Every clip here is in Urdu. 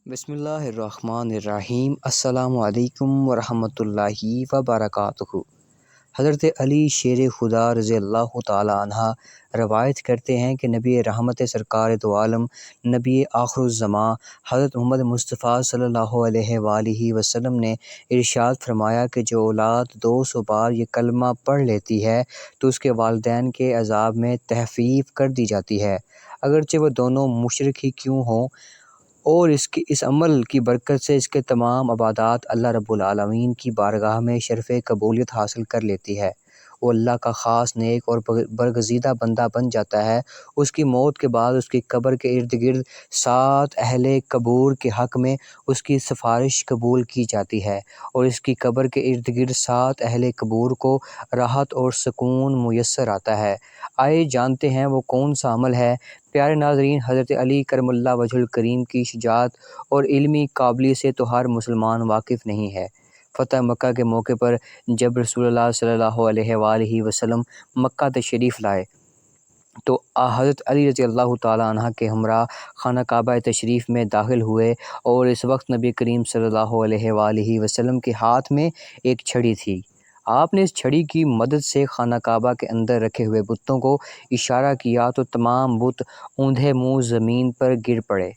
بسم اللہ الرحمن الرحیم۔ السلام علیکم ورحمۃ اللہ وبرکاتہ۔ حضرت علی شیر خدا رضی اللہ تعالیٰ عنہ روایت کرتے ہیں کہ نبی رحمت سرکار دو عالم نبی آخر الزماں حضرت محمد مصطفیٰ صلی اللہ علیہ وآلہ وسلم نے ارشاد فرمایا کہ جو اولاد 200 بار یہ کلمہ پڑھ لیتی ہے تو اس کے والدین کے عذاب میں تخفیف کر دی جاتی ہے، اگرچہ وہ دونوں مشرک ہی کیوں ہوں، اور اس عمل کی برکت سے اس کے تمام عبادات اللہ رب العالمین کی بارگاہ میں شرف قبولیت حاصل کر لیتی ہے۔ وہ اللہ کا خاص نیک اور برگزیدہ بندہ بن جاتا ہے۔ اس کی موت کے بعد اس کی قبر کے ارد گرد 7 اہل قبور کے حق میں اس کی سفارش قبول کی جاتی ہے، اور اس کی قبر کے ارد گرد 7 اہل قبور کو راحت اور سکون میسر آتا ہے۔ آئے جانتے ہیں وہ کون سا عمل ہے۔ پیارے ناظرین، حضرت علی کرم اللہ وجہ الکریم کی شجاعت اور علمی قابلیت سے تو ہر مسلمان واقف نہیں ہے۔ فتح مکہ کے موقع پر جب رسول اللہ صلی اللہ علیہ وآلہ وسلم مکہ تشریف لائے تو حضرت علی رضی اللہ تعالیٰ عنہ کے ہمراہ خانہ کعبہ تشریف میں داخل ہوئے، اور اس وقت نبی کریم صلی اللہ علیہ وآلہ وسلم کے ہاتھ میں ایک چھڑی تھی۔ آپ نے اس چھڑی کی مدد سے خانہ کعبہ کے اندر رکھے ہوئے بتوں کو اشارہ کیا تو تمام بت اوندھے منہ زمین پر گر پڑے،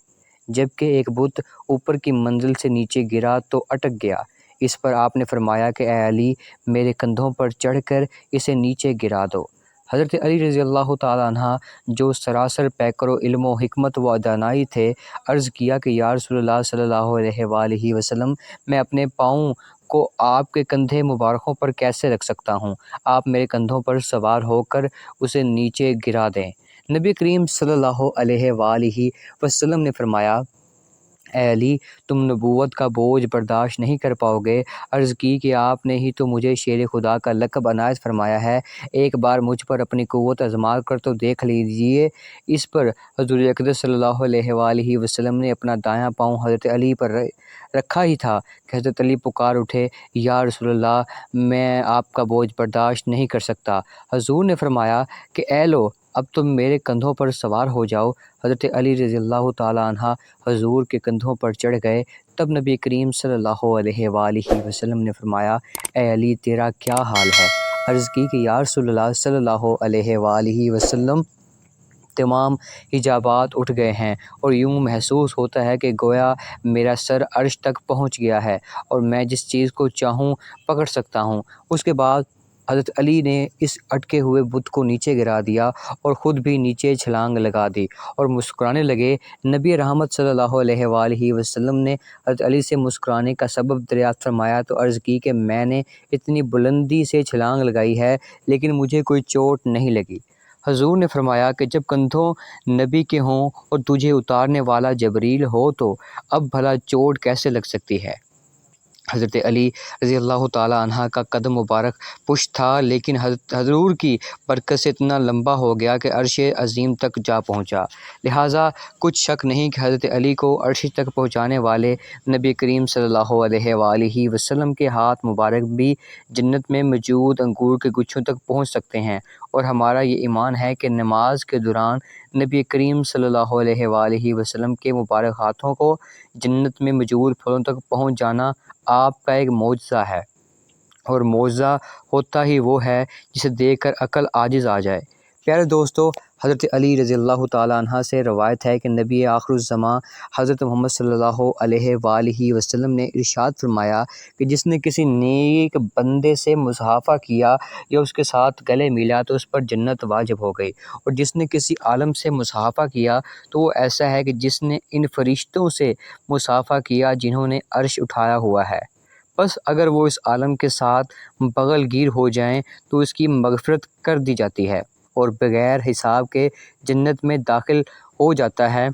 جبکہ ایک بت اوپر کی منزل سے نیچے گرا تو اٹک گیا۔ اس پر آپ نے فرمایا کہ اے علی، میرے کندھوں پر چڑھ کر اسے نیچے گرا دو۔ حضرت علی رضی اللہ تعالیٰ عنہ جو سراسر پیکر و علم و حکمت و دانائی تھے، عرض کیا کہ یا رسول اللہ صلی اللہ علیہ وآلہ وسلم، میں اپنے پاؤں کو آپ کے کندھے مبارکوں پر کیسے رکھ سکتا ہوں؟ آپ میرے کندھوں پر سوار ہو کر اسے نیچے گرا دیں۔ نبی کریم صلی اللہ علیہ وآلہ وسلم نے فرمایا، اے علی، تم نبوت کا بوجھ برداشت نہیں کر پاؤ گے۔ عرض کی کہ آپ نے ہی تو مجھے شیر خدا کا لقب عنایت فرمایا ہے، ایک بار مجھ پر اپنی قوت آزما کر تو دیکھ لیجئے۔ اس پر حضور اقدس صلی اللہ علیہ وآلہ وسلم نے اپنا دایاں پاؤں حضرت علی پر رکھا ہی تھا کہ حضرت علی پکار اٹھے، یا رسول اللہ، میں آپ کا بوجھ برداشت نہیں کر سکتا۔ حضور نے فرمایا کہ اے لو، اب تم میرے کندھوں پر سوار ہو جاؤ۔ حضرت علی رضی اللہ تعالیٰ عنہ حضور کے کندھوں پر چڑھ گئے۔ تب نبی کریم صلی اللہ علیہ وآلہ وسلم نے فرمایا، اے علی، تیرا کیا حال ہے؟ عرض کی کہ یا رسول اللہ صلی اللہ علیہ وآلہ وسلم، تمام حجابات اٹھ گئے ہیں، اور یوں محسوس ہوتا ہے کہ گویا میرا سر عرش تک پہنچ گیا ہے، اور میں جس چیز کو چاہوں پکڑ سکتا ہوں۔ اس کے بعد حضرت علی نے اس اٹکے ہوئے بت کو نیچے گرا دیا اور خود بھی نیچے چھلانگ لگا دی اور مسکرانے لگے۔ نبی رحمت صلی اللہ علیہ وآلہ وسلم نے حضرت علی سے مسکرانے کا سبب دریافت فرمایا تو عرض کی کہ میں نے اتنی بلندی سے چھلانگ لگائی ہے لیکن مجھے کوئی چوٹ نہیں لگی۔ حضور نے فرمایا کہ جب کندھوں نبی کے ہوں اور تجھے اتارنے والا جبریل ہو تو اب بھلا چوٹ کیسے لگ سکتی ہے؟ حضرت علی رضی اللہ تعالیٰ عنہ کا قدم مبارک پشت تھا، لیکن حضور کی برکت سے اتنا لمبا ہو گیا کہ عرش عظیم تک جا پہنچا۔ لہٰذا کچھ شک نہیں کہ حضرت علی کو عرش تک پہنچانے والے نبی کریم صلی اللہ علیہ وآلہ وسلم کے ہاتھ مبارک بھی جنت میں موجود انگور کے گچھوں تک پہنچ سکتے ہیں، اور ہمارا یہ ایمان ہے کہ نماز کے دوران نبی کریم صلی اللہ علیہ وآلہ وسلم کے مبارک ہاتھوں کو جنت میں موجود پھلوں تک پہنچ جانا آپ کا ایک معجزہ ہے، اور معجزہ ہوتا ہی وہ ہے جسے دیکھ کر عقل عاجز آ جائے۔ پیارے دوستو، حضرت علی رضی اللہ تعالیٰ عنہ سے روایت ہے کہ نبی آخر الزماں حضرت محمد صلی اللہ علیہ وآلہ وسلم نے ارشاد فرمایا کہ جس نے کسی نیک بندے سے مصافحہ کیا یا اس کے ساتھ گلے ملا تو اس پر جنت واجب ہو گئی، اور جس نے کسی عالم سے مصافحہ کیا تو وہ ایسا ہے کہ جس نے ان فرشتوں سے مصافحہ کیا جنہوں نے عرش اٹھایا ہوا ہے۔ بس اگر وہ اس عالم کے ساتھ بغل گیر ہو جائیں تو اس کی مغفرت کر دی جاتی ہے اور بغیر حساب کے جنت میں داخل ہو جاتا ہے۔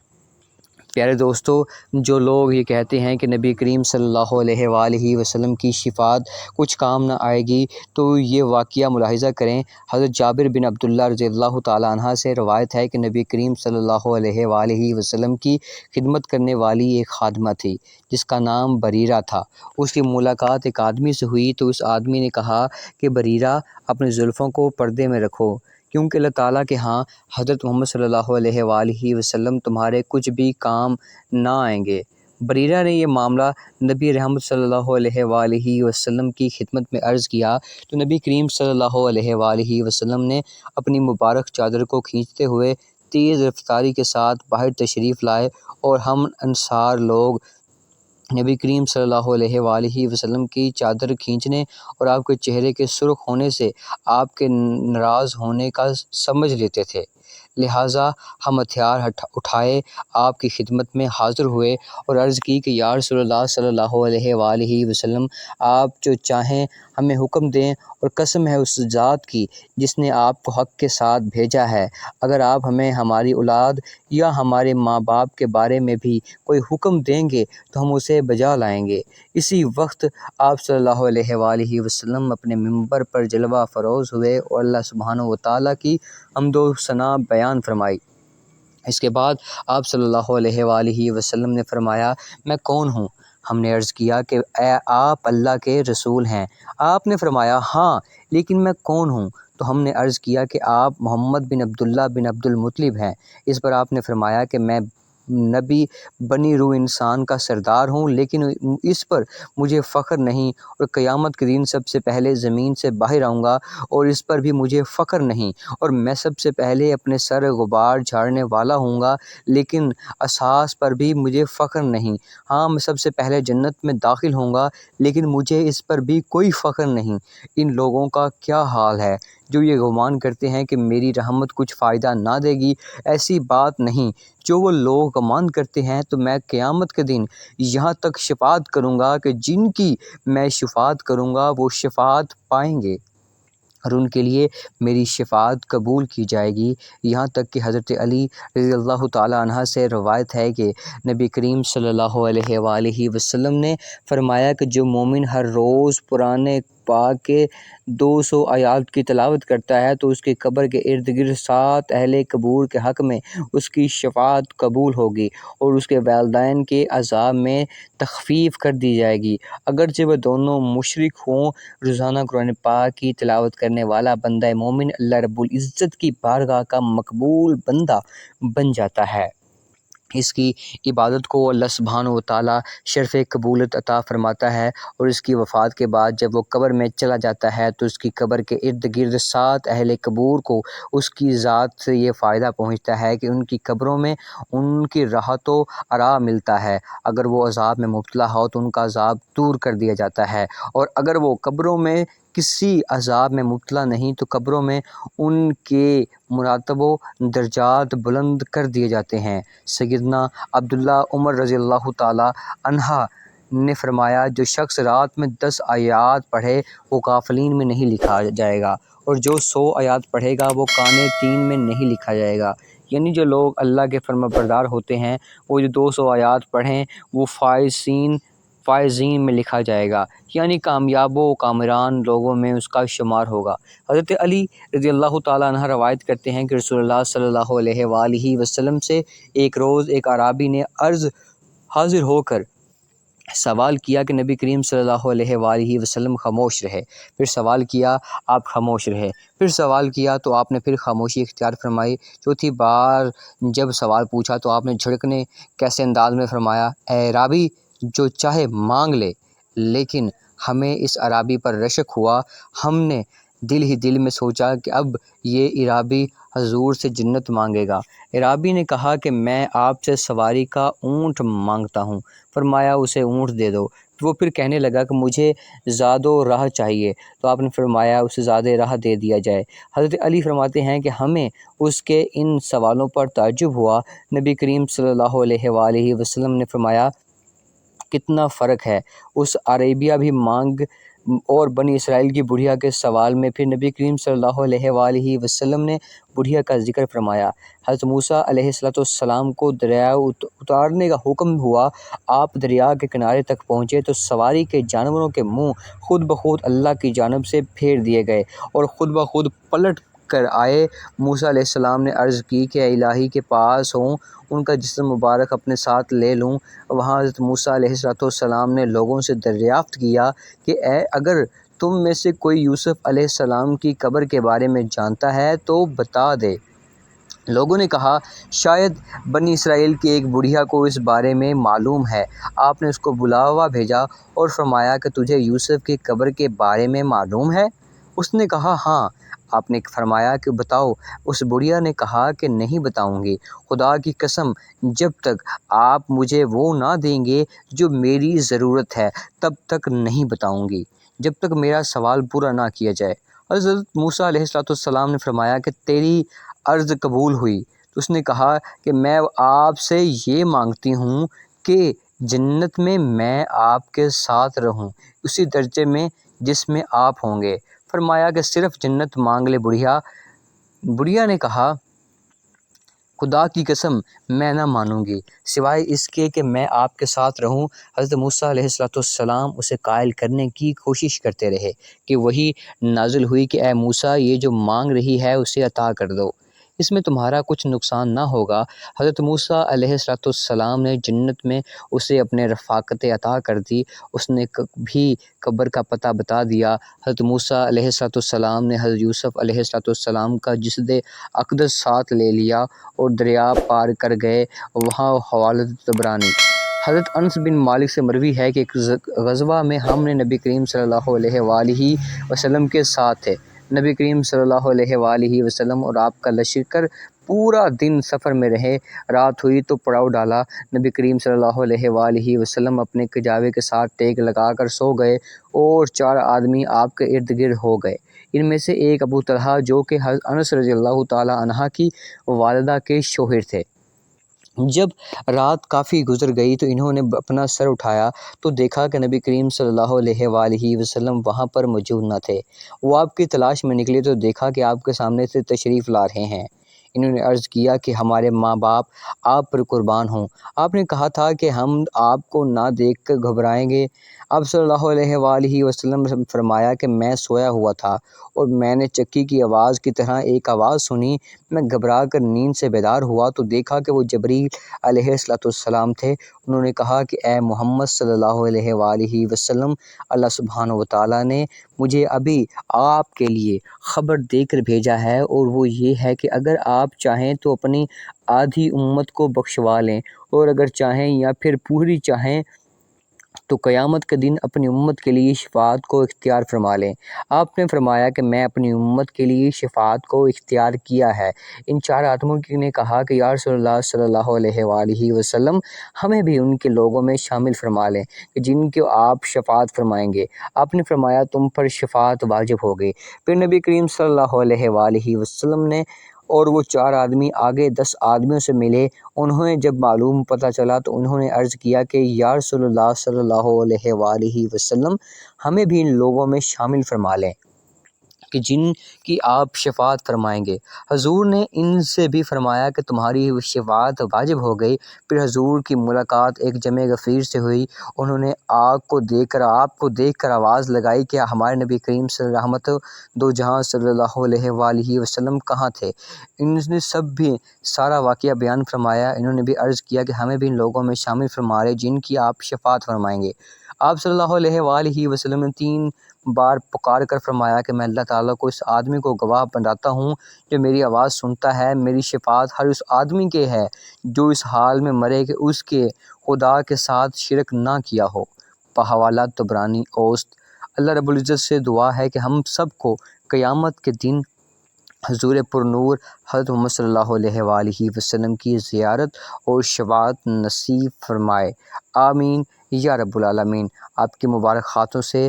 پیارے دوستو، جو لوگ یہ کہتے ہیں کہ نبی کریم صلی اللہ علیہ وآلہ وسلم کی شفاعت کچھ کام نہ آئے گی، تو یہ واقعہ ملاحظہ کریں۔ حضرت جابر بن عبداللہ رضی اللہ تعالیٰ عنہ سے روایت ہے کہ نبی کریم صلی اللہ علیہ وآلہ وسلم کی خدمت کرنے والی ایک خادمہ تھی جس کا نام بریرہ تھا۔ اس کی ملاقات ایک آدمی سے ہوئی تو اس آدمی نے کہا کہ بریرہ، اپنے زلفوں کو پردے میں رکھو، کیونکہ اللہ تعالیٰ کے ہاں حضرت محمد صلی اللہ علیہ وآلہ وسلم تمہارے کچھ بھی کام نہ آئیں گے۔ بریرہ نے یہ معاملہ نبی رحمت صلی اللہ علیہ وآلہ وسلم کی خدمت میں عرض کیا تو نبی کریم صلی اللہ علیہ وآلہ وسلم نے اپنی مبارک چادر کو کھینچتے ہوئے تیز رفتاری کے ساتھ باہر تشریف لائے، اور ہم انصار لوگ نبی کریم صلی اللہ علیہ وآلہ وسلم کی چادر کھینچنے اور آپ کے چہرے کے سرخ ہونے سے آپ کے ناراض ہونے کا سمجھ لیتے تھے، لہٰذا ہم ہتھیار اٹھائے آپ کی خدمت میں حاضر ہوئے اور عرض کی کہ یا رسول اللہ صلی اللہ علیہ وآلہ وسلم، آپ جو چاہیں ہمیں حکم دیں، اور قسم ہے اس ذات کی جس نے آپ کو حق کے ساتھ بھیجا ہے، اگر آپ ہمیں ہماری اولاد یا ہمارے ماں باپ کے بارے میں بھی کوئی حکم دیں گے تو ہم اسے بجا لائیں گے۔ اسی وقت آپ صلی اللہ علیہ وآلہ وسلم اپنے منبر پر جلوہ فروز ہوئے اور اللہ سبحانہ و تعالیٰ کی حمد و ثنا بیان فرمائی۔ اس کے بعد آپ صلی اللہ علیہ وآلہ وسلم نے فرمایا، میں کون ہوں؟ ہم نے عرض کیا کہ اے آپ اللہ کے رسول ہیں۔ آپ نے فرمایا، ہاں، لیکن میں کون ہوں؟ تو ہم نے عرض کیا کہ آپ محمد بن عبداللہ بن عبد المطلب ہیں۔ اس پر آپ نے فرمایا کہ میں نبی بنی روح انسان کا سردار ہوں، لیکن اس پر مجھے فخر نہیں، اور قیامت کے دن سب سے پہلے زمین سے باہر آؤں گا اور اس پر بھی مجھے فخر نہیں، اور میں سب سے پہلے اپنے سر غبار جھاڑنے والا ہوں گا، لیکن اساس پر بھی مجھے فخر نہیں۔ ہاں، میں سب سے پہلے جنت میں داخل ہوں گا، لیکن مجھے اس پر بھی کوئی فخر نہیں۔ ان لوگوں کا کیا حال ہے جو یہ گمان کرتے ہیں کہ میری رحمت کچھ فائدہ نہ دے گی؟ ایسی بات نہیں۔ جو وہ لوگ گمان کرتے ہیں تو میں قیامت کے دن یہاں تک شفاعت کروں گا کہ جن کی میں شفاعت کروں گا وہ شفاعت پائیں گے، اور ان کے لیے میری شفاعت قبول کی جائے گی، یہاں تک کہ حضرت علی رضی اللہ تعالیٰ عنہ سے روایت ہے کہ نبی کریم صلی اللہ علیہ وآلہ وسلم نے فرمایا کہ جو مومن ہر روز قرآن پاک کے 200 آیات کی تلاوت کرتا ہے تو اس کی قبر کے ارد گرد 7 اہل قبور کے حق میں اس کی شفاعت قبول ہوگی، اور اس کے والدین کے عذاب میں تخفیف کر دی جائے گی، اگرچہ وہ دونوں مشرک ہوں۔ روزانہ قرآن پاک کی تلاوت کرنے والا بندہ مومن اللہ رب العزت کی بارگاہ کا مقبول بندہ بن جاتا ہے۔ اس کی عبادت کو اللہ سبحانہ و تعالیٰ شرف قبولیت عطا فرماتا ہے، اور اس کی وفات کے بعد جب وہ قبر میں چلا جاتا ہے تو اس کی قبر کے ارد گرد 7 اہل قبور کو اس کی ذات سے یہ فائدہ پہنچتا ہے کہ ان کی قبروں میں ان کی راحت و آرام ملتا ہے۔ اگر وہ عذاب میں مبتلا ہو تو ان کا عذاب دور کر دیا جاتا ہے، اور اگر وہ قبروں میں کسی عذاب میں مبتلا نہیں تو قبروں میں ان کے مراتب و درجات بلند کر دیے جاتے ہیں۔ سیدنا عبداللہ عمر رضی اللہ تعالیٰ عنہ نے فرمایا، جو شخص رات میں 10 آیات پڑھے وہ غافلین میں نہیں لکھا جائے گا، اور جو 100 آیات پڑھے گا وہ کانے 3 میں نہیں لکھا جائے گا۔ یعنی جو لوگ اللہ کے فرما بردار ہوتے ہیں وہ جو 200 آیات پڑھیں وہ فائزین میں لکھا جائے گا، یعنی کامیاب و کامران لوگوں میں اس کا شمار ہوگا۔ حضرت علی رضی اللہ تعالیٰ عنہ روایت کرتے ہیں کہ رسول اللہ صلی اللہ علیہ وآلہ وسلم سے ایک روز ایک اعرابی نے حاضر ہو کر سوال کیا کہ نبی کریم صلی اللہ علیہ وآلہ وسلم خاموش رہے، پھر سوال کیا آپ خاموش رہے، پھر سوال کیا تو آپ نے پھر خاموشی اختیار فرمائی۔ چوتھی بار جب سوال پوچھا تو آپ نے جھڑکنے کیسے انداز میں فرمایا، اے اعرابی، جو چاہے مانگ لے۔ لیکن ہمیں اس اعرابی پر رشک ہوا، ہم نے دل ہی دل میں سوچا کہ اب یہ اعرابی حضور سے جنت مانگے گا۔ اعرابی نے کہا کہ میں آپ سے سواری کا اونٹ مانگتا ہوں۔ فرمایا اسے اونٹ دے دو۔ وہ پھر کہنے لگا کہ مجھے زاد و راہ چاہیے، تو آپ نے فرمایا اسے زاد راہ دے دیا جائے۔ حضرت علی فرماتے ہیں کہ ہمیں اس کے ان سوالوں پر تعجب ہوا۔ نبی کریم صلی اللہ علیہ وآلہ وسلم نے فرمایا کتنا فرق ہے اس عربیہ بھی مانگ اور بنی اسرائیل کی بڑھیا کے سوال میں۔ پھر نبی کریم صلی اللہ علیہ وآلہ وسلم نے بڑھیا کا ذکر فرمایا۔ حضرت موسیٰ علیہ السلام کو دریا اتارنے کا حکم ہوا، آپ دریا کے کنارے تک پہنچے تو سواری کے جانوروں کے منہ خود بخود اللہ کی جانب سے پھیر دیے گئے اور خود بخود پلٹ کر آئے۔ موسیٰ علیہ السلام نے عرض کی کہ اے الہی کے پاس ہوں، ان کا جسم مبارک اپنے ساتھ لے لوں۔ وہاں حضرت موسیٰ علیہ السلام نے لوگوں سے دریافت کیا کہ اگر تم میں سے کوئی یوسف علیہ السلام کی قبر کے بارے میں جانتا ہے تو بتا دے۔ لوگوں نے کہا شاید بنی اسرائیل کی ایک بڑھیا کو اس بارے میں معلوم ہے۔ آپ نے اس کو بلاوا بھیجا اور فرمایا کہ تجھے یوسف کی قبر کے بارے میں معلوم ہے؟ اس نے کہا ہاں۔ آپ نے فرمایا کہ بتاؤ۔ اس بڑھیا نے کہا کہ نہیں بتاؤں گی، خدا کی قسم جب تک آپ مجھے وہ نہ دیں گے جو میری ضرورت ہے تب تک نہیں بتاؤں گی، جب تک میرا سوال پورا نہ کیا جائے۔ حضرت موسیٰ علیہ السلام نے فرمایا کہ تیری عرض قبول ہوئی۔ تو اس نے کہا کہ میں آپ سے یہ مانگتی ہوں کہ جنت میں آپ کے ساتھ رہوں، اسی درجے میں جس میں آپ ہوں گے۔ فرمایا کہ صرف جنت مانگ لے بڑھیا۔ بڑھیا نے کہا خدا کی قسم میں نہ مانوں گی سوائے اس کے کہ میں آپ کے ساتھ رہوں۔ حضرت موسیٰ علیہ السلام اسے قائل کرنے کی کوشش کرتے رہے کہ وحی نازل ہوئی کہ اے موسیٰ یہ جو مانگ رہی ہے اسے عطا کر دو، اس میں تمہارا کچھ نقصان نہ ہوگا۔ حضرت موسیٰ علیہ السلام نے جنت میں اسے اپنے رفاقت عطا کر دی۔ اس نے بھی قبر کا پتہ بتا دیا۔ حضرت موسیٰ علیہ السلام نے حضرت یوسف علیہ السلام کا جسد اقدس ساتھ لے لیا اور دریا پار کر گئے۔ وہاں حوالہ طبرانی۔ حضرت انس بن مالک سے مروی ہے کہ ایک غزوہ میں ہم نے نبی کریم صلی اللہ علیہ وآلہ وسلم کے ساتھ تھے۔ نبی کریم صلی اللہ علیہ وآلہ وسلم اور آپ کا لشکر پورا دن سفر میں رہے۔ رات ہوئی تو پڑاؤ ڈالا۔ نبی کریم صلی اللہ علیہ وآلہ وسلم اپنے کجاوے کے ساتھ ٹیک لگا کر سو گئے اور 4 آدمی آپ کے ارد گرد ہو گئے۔ ان میں سے ایک ابو طلحہ جو کہ حضرت انس رضی اللہ تعالی عنہ کی والدہ کے شوہر تھے۔ جب رات کافی گزر گئی تو انہوں نے اپنا سر اٹھایا تو دیکھا کہ نبی کریم صلی اللہ علیہ وآلہ وسلم وہاں پر موجود نہ تھے۔ وہ آپ کی تلاش میں نکلے تو دیکھا کہ آپ کے سامنے سے تشریف لا رہے ہیں۔ انہوں نے عرض کیا کہ ہمارے ماں باپ آپ پر قربان ہوں، آپ نے کہا تھا کہ ہم آپ کو نہ دیکھ کر گھبرائیں گے۔ آپ صلی اللہ علیہ وآلہ وسلم نے فرمایا کہ میں سویا ہوا تھا اور میں نے چکی کی آواز کی طرح ایک آواز سنی۔ میں گھبرا کر نیند سے بیدار ہوا تو دیکھا کہ وہ جبریل علیہ السلام تھے۔ انہوں نے کہا کہ اے محمد صلی اللہ علیہ وآلہ وسلم، اللہ سبحانہ و تعالیٰ نے مجھے ابھی آپ کے لیے خبر دے کر بھیجا ہے، اور وہ یہ ہے کہ اگر آپ چاہیں تو اپنی آدھی امت کو بخشوا لیں، اور اگر چاہیں یا پھر پوری چاہیں تو قیامت کے دن اپنی امت کے لیے شفاعت کو اختیار فرما لیں۔ آپ نے فرمایا کہ میں اپنی امت کے لیے شفاعت کو اختیار کیا ہے۔ ان 4 آدموں نے کہا کہ یا رسول اللہ صلی اللہ علیہ وآلہ وسلم، ہمیں بھی ان کے لوگوں میں شامل فرما لیں کہ جن کو آپ شفاعت فرمائیں گے۔ آپ نے فرمایا تم پر شفاعت واجب ہو گئی۔ پھر نبی کریم صلی اللہ علیہ وآلہ وسلم نے اور وہ 4 آدمی آگے 10 آدمیوں سے ملے۔ انہیں جب معلوم پتہ چلا تو انہوں نے عرض کیا کہ یا رسول اللہ صلی اللہ علیہ وآلہ وسلم، ہمیں بھی ان لوگوں میں شامل فرما لیں کہ جن کی آپ شفاعت فرمائیں گے۔ حضور نے ان سے بھی فرمایا کہ تمہاری شفاعت واجب ہو گئی۔ پھر حضور کی ملاقات ایک جمع غفیر سے ہوئی۔ انہوں نے آپ کو دیکھ کر آواز لگائی کہ ہمارے نبی کریم صلی رحمت دو جہاں صلی اللہ علیہ وآلہ وسلم کہاں تھے؟ ان نے سب بھی سارا واقعہ بیان فرمایا۔ انہوں نے بھی عرض کیا کہ ہمیں بھی ان لوگوں میں شامل فرما لیں جن کی آپ شفاعت فرمائیں گے۔ آپ صلی اللہ علیہ وآلہ وسلم نے 3 بار پکار کر فرمایا کہ میں اللہ تعالیٰ کو اس آدمی کو گواہ بناتا ہوں جو میری آواز سنتا ہے، میری شفاعت ہر اس آدمی کے ہے جو اس حال میں مرے کہ اس کے خدا کے ساتھ شرک نہ کیا ہو۔ بحوالہ طبرانی اوسط۔ اللہ رب العزت سے دعا ہے کہ ہم سب کو قیامت کے دن حضور پر نور حضرت محمد صلی اللہ علیہ وآلہ وسلم کی زیارت اور شفاعت نصیب فرمائے، آمین یا رب العالمین۔ آپ کی مبارک ہاتھوں سے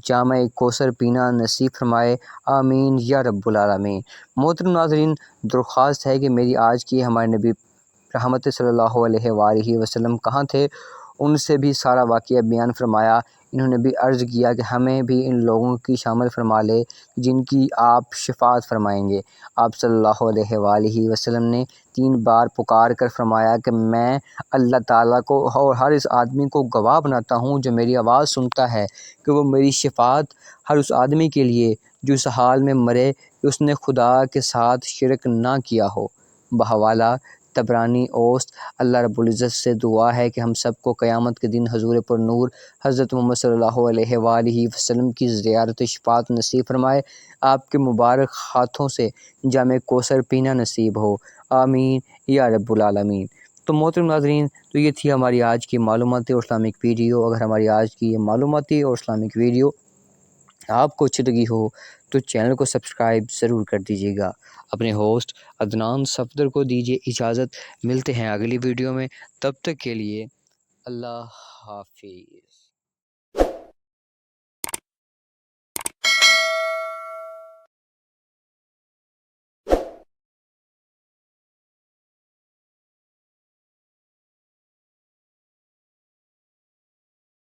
جامع کوثر پینا نصیب فرمائے، آمین یا رب العالمین۔ محترم ناظرین، درخواست ہے کہ میری آج کی ہمارے نبی رحمت صلی اللہ علیہ وآلہ وسلم کہاں تھے، ان سے بھی سارا واقعہ بیان فرمایا۔ انہوں نے بھی عرض کیا کہ ہمیں بھی ان لوگوں کی شامل فرما لے جن کی آپ شفاعت فرمائیں گے۔ آپ صلی اللہ علیہ وآلہ وسلم نے 3 بار پکار کر فرمایا کہ میں اللہ تعالیٰ کو اور ہر اس آدمی کو گواہ بناتا ہوں جو میری آواز سنتا ہے کہ وہ میری شفاعت ہر اس آدمی کے لیے جو اس حال میں مرے کہ اس نے خدا کے ساتھ شرک نہ کیا ہو۔ بحوالہ طبرانی اوسط۔ اللہ رب العزت سے دعا ہے کہ ہم سب کو قیامت کے دن حضور پر نور حضرت محمد صلی اللہ علیہ وآلہ وسلم کی زیارت شفاعت نصیب فرمائے، آپ کے مبارک ہاتھوں سے جام کوثر پینا نصیب ہو، آمین یا رب العالمین۔ تو محترم ناظرین، تو یہ تھی ہماری آج کی معلوماتی اور اسلامک ویڈیو۔ اگر ہماری آج کی یہ معلوماتی اور اسلامک ویڈیو آپ کو اچھی لگی ہو تو چینل کو سبسکرائب ضرور کر دیجیے گا۔ اپنے ہوسٹ عدنان صفدر کو دیجیے اجازت، ملتے ہیں اگلی ویڈیو میں، تب تک کے لیے اللہ حافظ۔